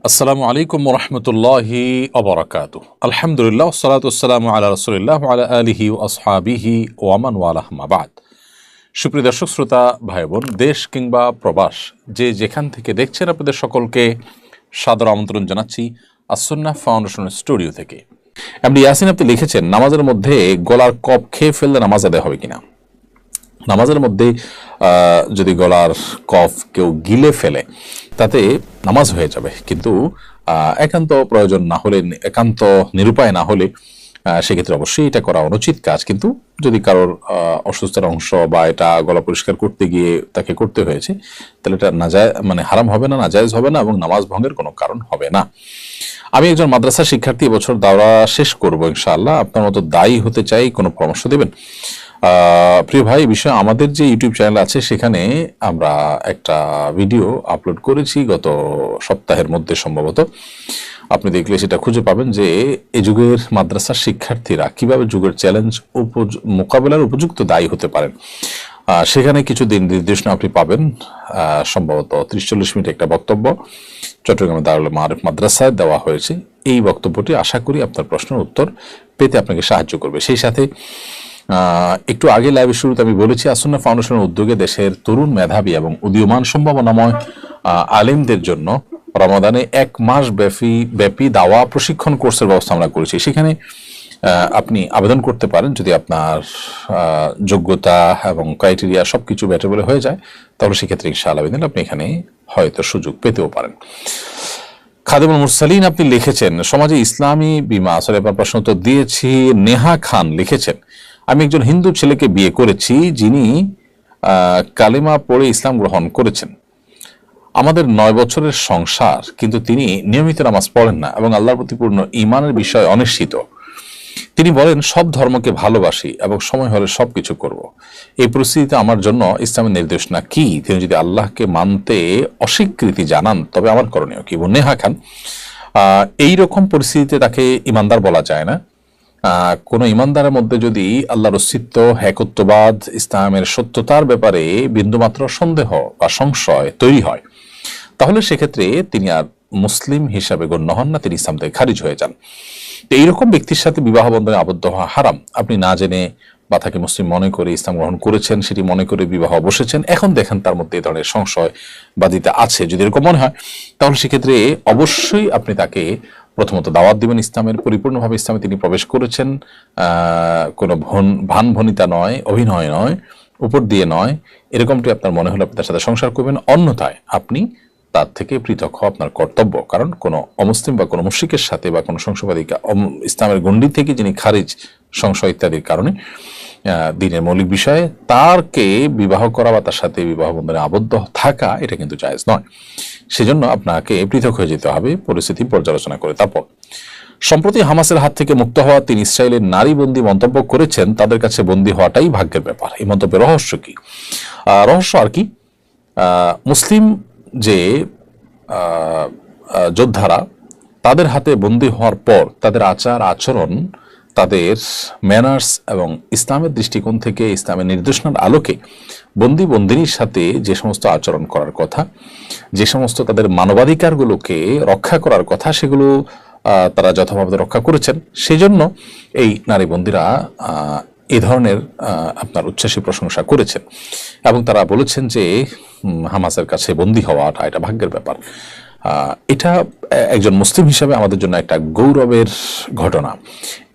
আসসালামু আলাইকুম রহমতুল্লাহি অবরাকাতু। আলহামদুলিল্লাহ সালাতু ওয়াসসালামু আলা রাসূলিল্লাহ ওয়া আলা আলিহি ওয়া আসহাবিহি ওয়া মান ওয়ালাহ মা বাদ। সুপ্রিয় দর্শক শ্রোতা ভাই বোন, দেশ কিংবা প্রবাস যে যেখান থেকে দেখছেন, আপনাদের সকলকে সাদর আমন্ত্রণ জানাচ্ছি আস-সুন্নাহ ফাউন্ডেশনের স্টুডিও থেকে। এমডি ইয়াসিন আপনি লিখেছেন, নামাজের মধ্যে গলার কপ খেয়ে ফেললে নামাজ আদায় হবে কিনা। নামাজের মধ্যে যদি গলার কফ কেউ গিলে ফেলে তাতে নামাজ হয়ে যাবে, কিন্তু একান্ত প্রয়োজন না হলে, একান্ত নিরুপায় না হলে সেক্ষেত্রে অবশ্যই এটা করা অনুচিত কাজ। কিন্তু যদি কারোর অসুস্থতার অংশ বা এটা গলা পরিষ্কার করতে গিয়ে তাকে করতে হয়েছে, তাহলে এটা হারাম হবে না, নাজায়েজ হবে না এবং নামাজ ভঙ্গের কোনো কারণ হবে না। আমি একজন মাদ্রাসা শিক্ষার্থী, এবছর দাওরা শেষ করব ইনশাআল্লাহ। আপনার মতো দায়ী হতে চাই, কোনো পরামর্শ দেবেন? প্রিয় ভাই, বিষয় আমাদের যে ইউটিউব চ্যানেল আছে সেখানে আমরা একটা ভিডিও আপলোড করেছি গত সপ্তাহের মধ্যে, সম্ভবত আপনি দেখলে সেটা খুঁজে পাবেন যে এই যুগের মাদ্রাসার শিক্ষার্থীরা কিভাবে যুগের চ্যালেঞ্জ মোকাবেলার উপযুক্ত দায়ী হতে পারেন। সেখানে কিছু দিন নির্দেশনা আপনি পাবেন, সম্ভবত 30-40 মিনিট একটা বক্তব্য চট্টগ্রামের দারুল মাআরিফ মাদ্রাসায় দেওয়া হয়েছে। এই বক্তব্যটি আশা করি আপনার প্রশ্নের উত্তর পেতে আপনাকে সাহায্য করবে। সেই সাথে একটু আগে লাইভের শুরুতে আমি বলেছি, আস-সুন্নাহ ফাউন্ডেশনের উদ্যোগে দেশের তরুণ, মেধাবী এবং উদীয়মান সম্ভাবনাময় আলেমদের জন্য রমাদানে 1 মাস ব্যাপী দাওয়া প্রশিক্ষণ কোর্সের ব্যবস্থা আমরা করেছি। সেখানে আপনি আবেদন করতে পারেন, যদি আপনার যোগ্যতা এবং ক্রাইটেরিয়া সবকিছু ব্যাটেবল হয়ে যায়, তাহলে সেক্ষেত্রে ইনশাআল্লাহ আপনি এখানে হয়তো সুযোগ পেতেও পারেন। খাদেমুল মুরসালিন আপনি লিখেছেন, সমাজে ইসলামী বিমা, আসলে আপনার প্রশ্ন তো দিয়েছি। নেহা খান লিখেছেন, আমি একজন হিন্দু ছেলেকে বিয়ে করেছি যিনি কালিমা পড়ে ইসলাম গ্রহণ করেছেন। আমাদের 9 বছরের সংসার, কিন্তু তিনি নিয়মিত নামাজ পড়েন না এবং আল্লাহর প্রতি পূর্ণ ঈমানের বিষয়ে অনিশ্চিত। তিনি বলেন, সব ধর্মকে ভালোবাসি এবং সময় হলে সবকিছু করব। এই পরিস্থিতিতে আমার জন্য ইসলামের নির্দেশনা কি? তিনি যদি আল্লাহকে মানতে অস্বীকৃতি জানান তবে আমার করণীয় কি? নেহা খান, এইরকম পরিস্থিতিতে তাকে ইমানদার বলা যায় না। কোন ইমানদারের মধ্যে যদি আল্লাহর অস্তিত্ব, একত্ববাদ, ইসলামের সত্যতার ব্যাপারে বিন্দুমাত্র সন্দেহ বা সংশয় তৈরি হয়, তাহলে সেক্ষেত্রে তিনি আর মুসলিম হিসাবে গণ্য হন না, তিনি ইসলাম থেকে খারিজ হয়ে যান। এইরকম ব্যক্তির সাথে বিবাহ বন্ধনে আবদ্ধ হওয়া হারাম। আপনি না জেনে বা তাকে মুসলিম মনে করে ইসলাম গ্রহণ করেছেন, সেটি মনে করে বিবাহ বসেছেন, এখন দেখেন তার মধ্যে এই ধরনের সংশয় বাদিতা আছে। যদি এরকম মনে হয়, তাহলে সেক্ষেত্রে অবশ্যই আপনি তাকে প্রথমত দাওয়াত দিবেন ইসলামের, পরিপূর্ণভাবে ইসলামে তিনি প্রবেশ করেছেন, কোনো ভানভনিতা নয়, অভিনয় নয়, উপর দিয়ে নয়, এরকমটি আপনার মনে হলে আপনি তার সাথে সংসার করবেন। অন্যথায় আপনি তার থেকে পৃথক হওয়া আপনার কর্তব্য। কারণ কোনো অমুসলিম বা কোনো মুশরিকের সাথে বা কোনো সংশয়বাদী ইসলামের গণ্ডি থেকে যিনি খারিজ, সংশয় ইত্যাদির কারণে দিনের মৌলিক বিষয়ে তারকে বিবাহ করা বা তার সাথে বিবাহ বন্ধনে আবদ্ধ থাকা, এটা কিন্তু জায়েজ নয়। সেজন্য আপনাকে পৃথক হয়ে যেতে হবে পরিস্থিতি পর্যালোচনা করে। তারপর সম্প্রতি হামাসের হাত থেকে মুক্ত হওয়া 3 ইসরায়েলের নারী বন্দী মন্তব্য করেছেন, তাদের কাছে বন্দী হওয়াটাই ভাগ্যের ব্যাপার। এই মন্তব্যের রহস্য কি? রহস্য আর কি, মুসলিম যে যোদ্ধারা তাদের হাতে বন্দী হওয়ার পর তাদের আচার আচরণ, তাদের ম্যানার্স এবং ইসলামের দৃষ্টিকোণ থেকে, ইসলামের নির্দেশনার আলোকে বন্দিনীর সাথে যে সমস্ত আচরণ করার কথা, যে সমস্ত তাদের মানবাধিকারগুলোকে রক্ষা করার কথা, সেগুলো তারা যথাভাবে রক্ষা করেছেন। সেজন্য এই নারী বন্দীরা এই ধরনের আপনার উচ্ছ্বাসী প্রশংসা করেছেন এবং তারা বলেছেন যে হামাসের কাছে বন্দী হওয়াটা এটা ভাগ্যের ব্যাপার। এটা একজন মুসলিম হিসাবে আমাদের জন্য একটা গৌরবের ঘটনা।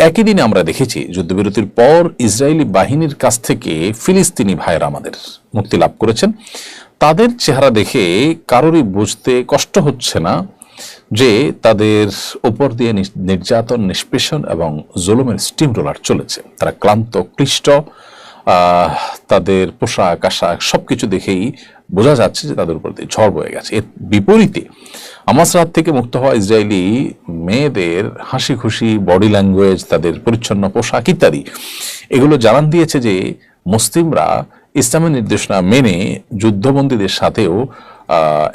একই দিনে আমরা দেখেছি যুদ্ধবিরতির পর ইসরায়েলি বাহিনীর কাছ থেকে ফিলিস্তিনি ভাইয়েরা আমাদের মুক্তি লাভ করেছেন। তাদের চেহারা দেখে কারোরই বুঝতে কষ্ট হচ্ছে না যে তাদের উপর দিয়ে নির্যাতন, নিষ্পেষণ এবং জুলুমের স্টিম রোলার চলেছে। তারা ক্লান্ত, ক্লিষ্ট, তাদের পোশাক আশাক সবকিছু দেখেই বোঝা যাচ্ছে যে তাদের উপর দিয়ে ঝড় বয়ে গেছে। এর বিপরীতে হামাস রাত থেকে মুক্ত হওয়া ইসরায়েলি মেয়েদের হাসি খুশি বডি ল্যাঙ্গুয়েজ, তাদের পরিচ্ছন্ন পোশাক ইত্যাদি, এগুলো জানান দিয়েছে যে মুসলিমরা ইসলামের নির্দেশনা মেনে যুদ্ধবন্দীদের সাথেও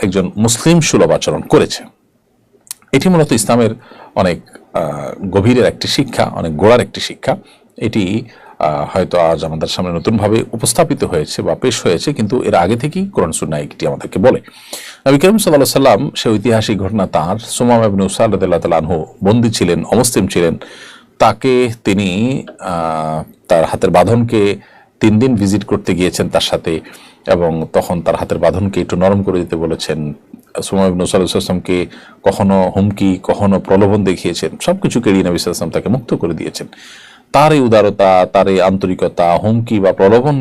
একজন মুসলিম সুলভ আচরণ করেছে। এটি মূলত ইসলামের অনেক গভীরের একটি শিক্ষা, অনেক গোড়ার একটি শিক্ষা। এটি হয়তো আজ আমাদের সামনে নতুনভাবে উপস্থাপিত হয়েছে বা পেশ হয়েছে, কিন্তু এর আগে থেকেই কোরআন সুন্নাহ এটি আমাদেরকে বলে। নবী করিম সাল্লাল্লাহু আলাইহি সাল্লাম সে ঐতিহাসিক ঘটনা, তার সুমামা ইবনে উসাল রাদিয়াল্লাহু তাআলা আনহু বন্দী ছিলেন, অমুসলিম ছিলেন, তাকে তিনি তার হাতের বাঁধনকে 3 দিন ভিজিট করতে গিয়েছেন তার সাথে, এবং তখন তার হাতের বাঁধনকে একটু নরম করে দিতে বলেছেন। সুমামা ইবনে উসাল সাল্লামকে কখনো হুমকি কখনো প্রলোভন দেখিয়েছেন, সবকিছু কেড়িয়ে নবী সাল্লাল্লাহু আলাইহি ওয়াসাল্লাম তাকে মুক্ত করে দিয়েছেন। তার এই উদারতা, তার এই আন্তরিকতা, হুমকি বা প্রলোভন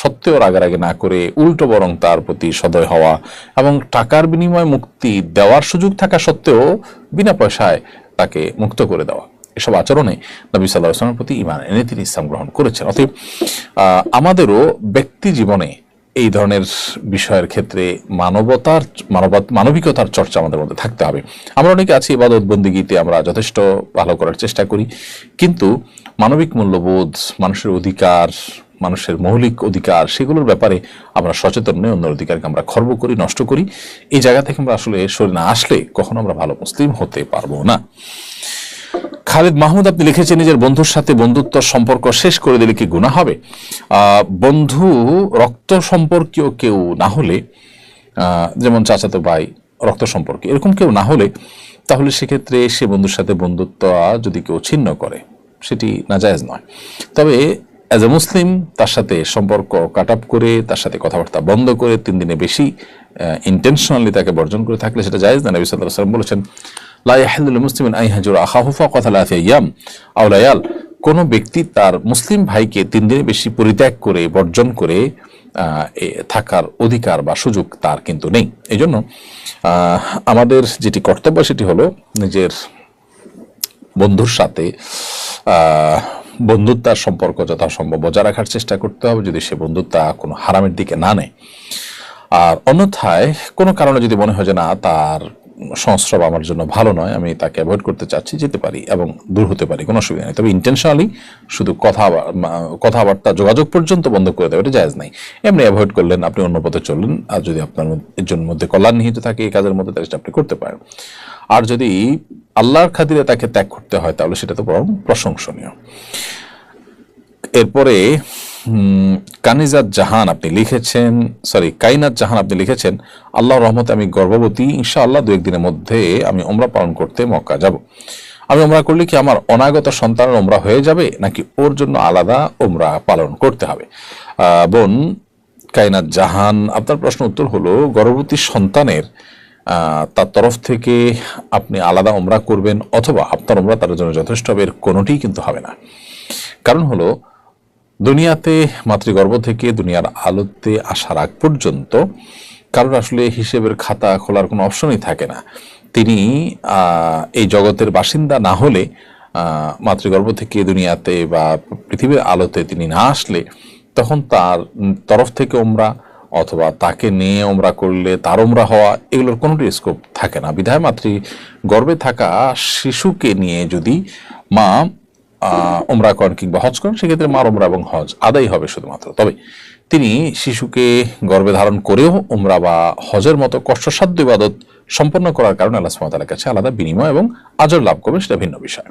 সত্ত্বেও রাগারাগি না করে উল্টো বরং তার প্রতি সদয় হওয়া, এবং টাকার বিনিময়ে মুক্তি দেওয়ার সুযোগ থাকা সত্ত্বেও বিনা পয়সায় তাকে মুক্ত করে দেওয়া, এসব আচরণে নবী সাল্লাল্লাহু আলাইহি ওয়াসাল্লামের প্রতি ঈমান এনে তিনি ইসলাম গ্রহণ করেছেন। অতএব আমাদেরও ব্যক্তি জীবনে এই ধরনের বিষয়ের ক্ষেত্রে মানবিকতার চর্চা আমাদের মধ্যে থাকতে হবে। আমরা অনেকে আছি ইবাদত বন্দেগীতে আমরা যথেষ্ট ভালো করার চেষ্টা করি, কিন্তু মানবিক মূল্যবোধ, মানুষের অধিকার, মানুষের মৌলিক অধিকার, সেগুলোর ব্যাপারে আমরা সচেতন নই, অন্যের অধিকারকে আমরা খর্ব করি, নষ্ট করি। এই জায়গা থেকে আমরা আসলে সরে না আসলে কখনো আমরা ভালো মুসলিম হতে পারবো না। খালিদ মাহমুদ আপনি লিখেছেন, নিজের বন্ধুর সাথে বন্ধুত্ব সম্পর্ক শেষ করে দিলে কি গুনাহ হবে? বন্ধু রক্ত সম্পর্কীয় কেউ না হলে, যেমন চাচাতো ভাই, রক্ত সম্পর্কে এরকম কেউ না হলে, তাহলে সেক্ষেত্রে সে বন্ধুর সাথে বন্ধুত্ব যদি কেউ ছিন্ন করে সেটি নাজায়েজ নয়। তবে অ্যাজ এ মুসলিম তার সাথে সম্পর্ক কাট আপ করে, তার সাথে কথাবার্তা বন্ধ করে 3 দিনে বেশি ইন্টেনশনালি তাকে বর্জন করে থাকলে সেটা জায়েজ না। নবী সাল্লাল্লাহু আলাইহি ওয়াসাল্লাম বলেছেন, লা ইয়াহিল্লু লিল মুসলিমিন আন ইয়াহজুরা আখাহু ফাওকা 3 আইয়াম আও লায়াল। কোনো ব্যক্তি তার মুসলিম ভাইকে 3 দিনের বেশি পরিত্যাগ করে, বর্জন করে থাকার অধিকার বা সুযোগ তার কিন্তু নেই। এই জন্য আমাদের যেটি কর্তব্য সেটি হলো নিজের বন্ধুর সাথে বন্ধুত্বের সম্পর্ক যথাসম্ভব বজায় রাখার চেষ্টা করতে হবে, যদি সে বন্ধুত্ব কোনো হারামের দিকে না নেয়। আর অন্যথায় কোনো কারণে যদি মনে হয় যে না, তার সংস্রব আমার জন্য ভালো নয়, আমি তাকে অ্যাভয়েড করতে চাচ্ছি, যেতে পারি এবং দূর হতে পারি, কোনো অসুবিধা নেই। তবে ইন্টেনশনালি শুধু কথাবার্তা যোগাযোগ পর্যন্ত বন্ধ করে দেওয়া এটা জায়েজ নাই। এমনি অ্যাভয়েড করলেন, আপনি অন্য পথে চললেন, আর যদি আপনার জন্য মধ্যে কল্যাণ নিহিত থাকে এই কাজের মধ্যে, তাহলে আপনি করতে পারেন। আর যদি আল্লাহর খাতিরে তাকে ত্যাগ করতে হয় তাহলে সেটা তো বরং প্রশংসনীয়। এরপরে কাইনাত জাহান আপনি লিখেছেন, আল্লাহর রহমতে আমি গর্ভবতী, ইনশাআল্লাহ 2-1 দিনের মধ্যে আমি উমরা পালন করতে মক্কা যাব। আমি উমরা করলে কি আমার অনাগত সন্তানের উমরা হয়ে যাবে, নাকি ওর জন্য আলাদা উমরা পালন করতে হবে? বোন কাইনাত জাহান, আপনার প্রশ্ন উত্তর হলো, গর্ভবতী সন্তানের তার তরফ থেকে আপনি আলাদা উমরা করবেন অথবা আপনার উমরা তার জন্য যথেষ্ট হবে, এর কোনোটিই কিন্তু হবে না। কারণ হলো, দুনিয়াতে মাতৃগর্ভ থেকে দুনিয়ার আলোতে আসার আগ পর্যন্ত কারোর আসলে হিসেবের খাতা খোলার কোনো অপশনই থাকে না। তিনি এই জগতের বাসিন্দা না হলে, মাতৃগর্ভ থেকে দুনিয়াতে বা পৃথিবীর আলোতে তিনি না আসলে, তখন তার তরফ থেকে উমরা অথবা তাকে নিয়ে উমরা করলে তার উমরা হওয়া, এগুলোর কোনোটি স্কোপ থাকে না। বিধায় মাতৃগর্ভে থাকা শিশুকে নিয়ে যদি মা উমরা করেন কিংবা হজ করেন, সেক্ষেত্রে মার উমরা এবং হজ আদায় হবে শুধুমাত্র। তবে তিনি শিশুকে গর্ভে ধারণ করেও উমরা বা হজের মতো কষ্টসাধ্য ইবাদত সম্পন্ন করার কারণে আল্লাহ সুবহানাহু ওয়া তাআলার কাছে আলাদা বিনিময় এবং আজর লাভ করবে, সেটা ভিন্ন বিষয়।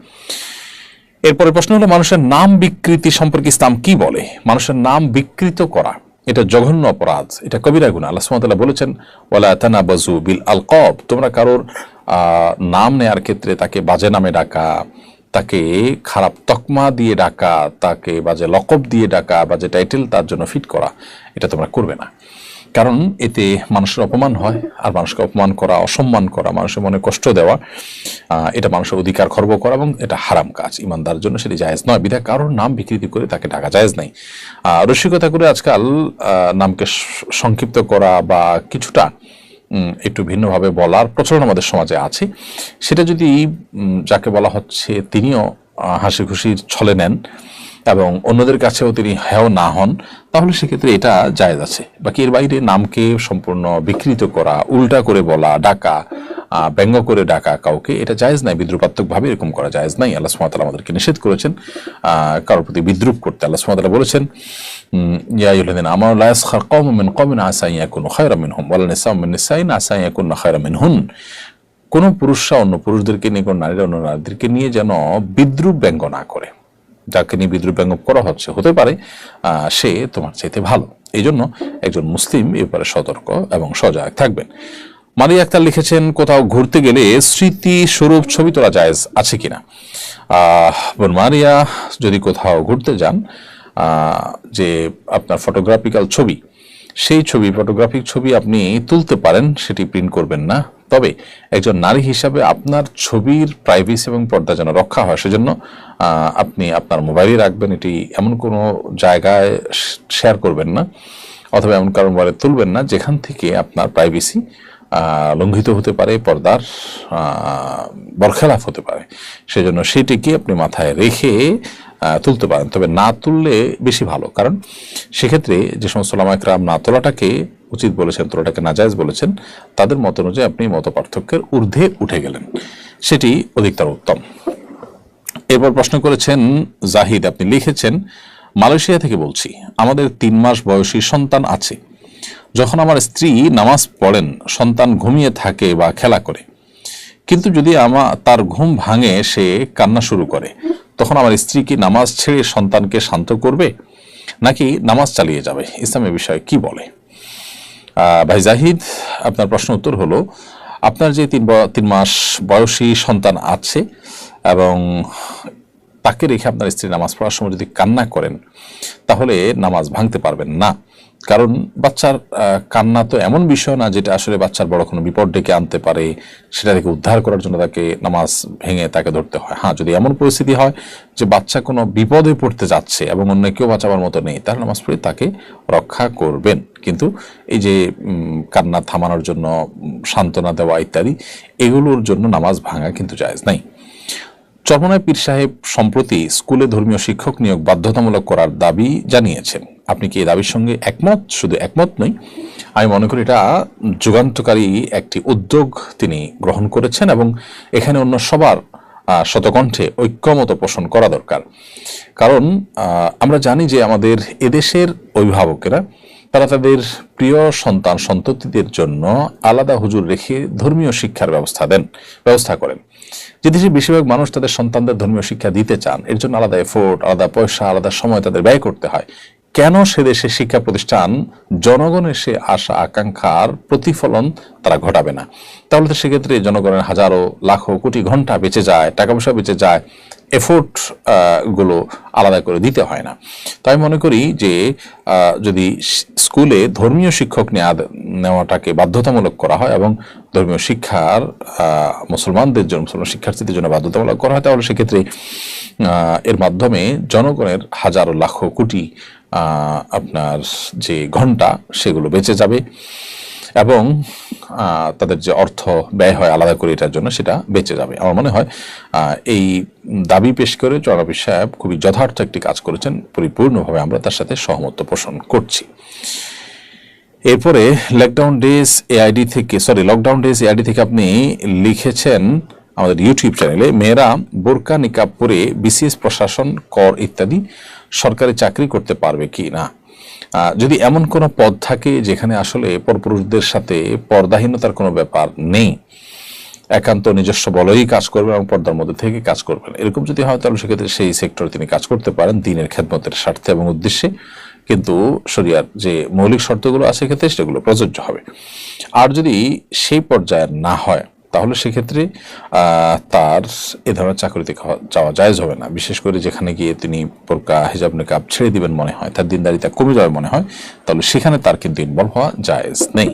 এরপরে প্রশ্ন হলো, মানুষের নাম বিকৃতি সম্পর্কে ইসলাম কি বলে? মানুষের নাম বিকৃত করা এটা জঘন্য অপরাধ, এটা কবিরা গুনাহ। আল্লাহ সুবহানাহু ওয়া তাআলা বলেছেন, ওয়ালা তানাবাজু বিল আলকাব, তোমরা কারোর নাম নেয়ার ক্ষেত্রে তাকে বাজে নামে ডাকা, তাকে খারাপ তকমা দিয়ে ডাকা, তাকে বাজে লকব দিয়ে ডাকা, বাজে টাইটেল তার জন্য ফিট করা, এটা তোমরা করবে না। কারণ এতে মানুষের অপমান হয়, আর মানুষকে অপমান করা, অসম্মান করা, মানুষের মনে কষ্ট দেওয়া, এটা মানুষের অধিকার খর্ব করা এবং এটা হারাম কাজ। ইমানদারের জন্য সেটি জায়েজ নয়। বিধায় কারোর নাম বিকৃতি করে তাকে ডাকা জায়েজ নাই। রসিকতা করে আজকাল নামকে সংক্ষিপ্ত করা বা কিছুটা একটু ভিন্নভাবে বলার প্রচলন আমাদের সমাজে আছে। সেটা যদি যাকে বলা হচ্ছে তিনিও হাসি খুশির ছলে নেন এবং অন্যদের কাছেও তিনি হেয় না হন, তাহলে সেক্ষেত্রে এটা জায়েজ আছে। বাকি এর বাইরে নামকে সম্পূর্ণ বিকৃত করা, উল্টা করে বলা, ডাকা, ব্যঙ্গ করে ডাকা কাউকে, এটা জায়েজ নাই। বিদ্রুপাত্মকভাবে এরকম করা জায়েজ নাই। আল্লাহ সুবহানাহু ওয়া তাআলা আমাদেরকে নিষেধ করেছেন কারোর প্রতি বিদ্রুপ করতে। আল্লাহ সুবহানাহু ওয়া তাআলা বলেছেন, ইয়া আইয়ুহাল্লাযীনা আমানু লা ইয়াসখার কওমুম মিন কওমিন আসা আন ইয়াকুনু খায়রাম মিনহুম ওয়া লা নিসাউম মিন নিসাইন আসা আন ইয়াকুননা খায়রাম মিনহুন। কোন পুরুষরা অন্য পুরুষদেরকে নিয়ে, কোন নারীরা অন্য নারীদেরকে নিয়ে যেন বিদ্রুপ ব্যঙ্গ না করে। যাকে নিয়ে বিদ্রুপ ব্যঙ্গ করা হচ্ছে, হতে পারে সে তোমার চাইতে ভালো। এই জন্য একজন মুসলিম এ ব্যাপারে সতর্ক এবং সজাগ থাকবেন। মারিয়া আক্তার লিখেছেন, কোথাও ঘুরতে গেলে স্মৃতি স্বরূপ ছবি তোলা জায়েজ আছে কিনা। বোন মারিয়া, যদি কোথাও ঘুরতে যান, যে আপনার ফটোগ্রাফিক্যাল ছবি, সেই ছবি, ফটোগ্রাফিক ছবি আপনি তুলতে পারেন, সেটি প্রিন্ট করবেন না। তবে একজন নারী হিসাবে আপনার ছবির প্রাইভেসি এবং পর্দা যেন রক্ষা হয়, সেজন্য আপনি আপনার মোবাইলে রাখবেন। এটি এমন কোনো জায়গায় শেয়ার করবেন না, অথবা এমন কারো মোবাইলে তুলবেন না যেখান থেকে আপনার প্রাইভেসি লঙ্ঘিত হতে পারে, পর্দার বরখেলাপ হতে পারে। সেজন্য সেটিকে আপনি মাথায় রেখে তুলতে পারেন, তবে না তুললে বেশি ভালো। কারণ সেক্ষেত্রে যে সমস্ত ওলামা ইকরাম না তোলাটাকে উচিত বলেছেন, তোলাটাকে নাজায়েজ বলেছেন, তাদের মত অনুযায়ী আপনি মত পার্থক্যের ঊর্ধ্বে উঠে গেলেন, সেটি অধিকতর উত্তম। এরপর প্রশ্ন করেছেন জাহিদ, আপনি লিখেছেন, মালয়েশিয়া থেকে বলছি, আমাদের 3 মাস বয়সী সন্তান আছে। যখন আমার স্ত্রী নামাজ পড়েন, সন্তান ঘুমিয়ে থাকে বা খেলা করে, কিন্তু যদি তার ঘুম ভাঙে, সে কান্না শুরু করে, তখন আমার স্ত্রী কি নামাজ ছেড়ে সন্তানকে শান্ত করবে নাকি নামাজ চালিয়ে যাবে? ইসলামের বিষয়ে কি বলে? ভাই জাহিদ, আপনার প্রশ্ন উত্তর হলো, আপনার যে 3 মাস বয়সী সন্তান আছে এবং তাকে রেখে আপনার স্ত্রী নামাজ পড়ার সময় যদি কান্না করেন, তাহলে নামাজ ভাঙতে পারবেন না। কারণ বাচ্চার কান্না তো এমন বিষয় না যেটা আসলে বাচ্চার বড় কোনো বিপদ ডেকে আনতে পারে, সেটা থেকে উদ্ধার করার জন্য তাকে নামাজ ভেঙে তাকে ধরতে হয়। হ্যাঁ, যদি এমন পরিস্থিতি হয় যে বাচ্চা কোনো বিপদে পড়তে যাচ্ছে এবং অন্য কেউ বাঁচাবার মতো নেই, তাহলে নামাজ পড়ে তাকে রক্ষা করবেন। কিন্তু এই যে কান্না থামানোর জন্য সান্ত্বনা দেওয়া ইত্যাদি, এগুলোর জন্য নামাজ ভাঙা কিন্তু জায়েজ নাই। চরমনায় পীর সাহেব সম্প্রতি স্কুলে ধর্মীয় শিক্ষক নিয়োগ বাধ্যতামূলক করার দাবি জানিয়েছেন। আপনি কি এই দাবির সঙ্গে একমত? শুধু একমত নই, আমি মনে করি এটা যুগান্তকারী একটি উদ্যোগ তিনি গ্রহণ করেছেন এবং এখানে অন্য সবার শতকণ্ঠে ঐক্যমত পোষণ করা দরকার। কারণ আমরা জানি যে আমাদের এদেশের অভিভাবকেরা, তারা তাদের প্রিয় সন্তান সন্ততিদের জন্য আলাদা হুজুর রেখে ধর্মীয় শিক্ষার ব্যবস্থা করেন। যে দেশে বেশিরভাগ মানুষ তাদের সন্তানদের ধর্মীয় শিক্ষা দিতে চান, এর জন্য আলাদা এফোর্ট, আলাদা পয়সা, আলাদা সময় তাদের ব্যয় করতে হয়। কেন সে দেশের শিক্ষা প্রতিষ্ঠান জনগণের সে আশা আকাঙ্ক্ষার প্রতিফলন তারা ঘটাবে না? তাহলে তো সেক্ষেত্রে জনগণের হাজারো লাখো কোটি ঘন্টা বেঁচে যায়, টাকা পয়সা বেঁচে যায়, এফোর্ট গুলো আলাদা করে দিতে হয় না। তাই আমি মনে করি যে যদি স্কুলে ধর্মীয় শিক্ষক নেওয়াটাকে বাধ্যতামূলক করা হয় এবং ধর্মীয় শিক্ষার মুসলমানদের জন্য, মুসলমান শিক্ষার্থীদের জন্য বাধ্যতামূলক করা হয়, তাহলে সেক্ষেত্রে এর মাধ্যমে জনগণের হাজারো লাখো কোটি আপনার যে ঘন্টা, সেগুলো বেঁচে যাবে এবং তাদের যে অর্থ ব্যয় হয় আলাদা করে এটার জন্য, সেটা বেঁচে যাবে। আমার মনে হয় এই দাবি পেশ করে চরমনায় পীর সাহেব খুবই যথার্থ একটি কাজ করেছেন, পরিপূর্ণভাবে আমরা তার সাথে সহমত পোষণ করছি। এরপরে লকডাউন ডেজ এআইডি থেকে আপনি লিখেছেন আমাদের ইউটিউব চ্যানেলে, মেয়েরা বোরকা নিকাব পরে বিসিএস, প্রশাসন, কর ইত্যাদি সরকারি চাকরি করতে পারবে কি না? যদি এমন কোনো পদ থাকে যেখানে আসলে পরপুরুষদের সাথে পর্দাহীনতার কোনো ব্যাপার নেই, একান্ত নিজস্ব বলেই কাজ করবেন এবং পর্দার মধ্যে থেকে কাজ করবেন, এরকম যদি হয়, তাহলে সেক্ষেত্রে সেই সেক্টরে তিনি কাজ করতে পারেন দ্বীনের খেদমতের স্বার্থে এবং উদ্দেশ্যে। কিন্তু শরিয়ার যে মৌলিক শর্তগুলো আছে সেক্ষেত্রে সেগুলো প্রযোজ্য হবে। আর যদি সেই পর্যায়ে না হয়, তাহলে সেক্ষেত্রে তার এ ধরনের চাকরিতে যাওয়া জায়েজ হবে না। বিশেষ করে যেখানে গিয়ে তিনি বোরকা, হিজাব, নিকাব ছেড়ে দিবেন মনে হয়, তার দিনদারিতা কমে যাবে মনে হয়, তাহলে সেখানে তার কিন্তু ইনভলভ হওয়া জায়েজ নেই।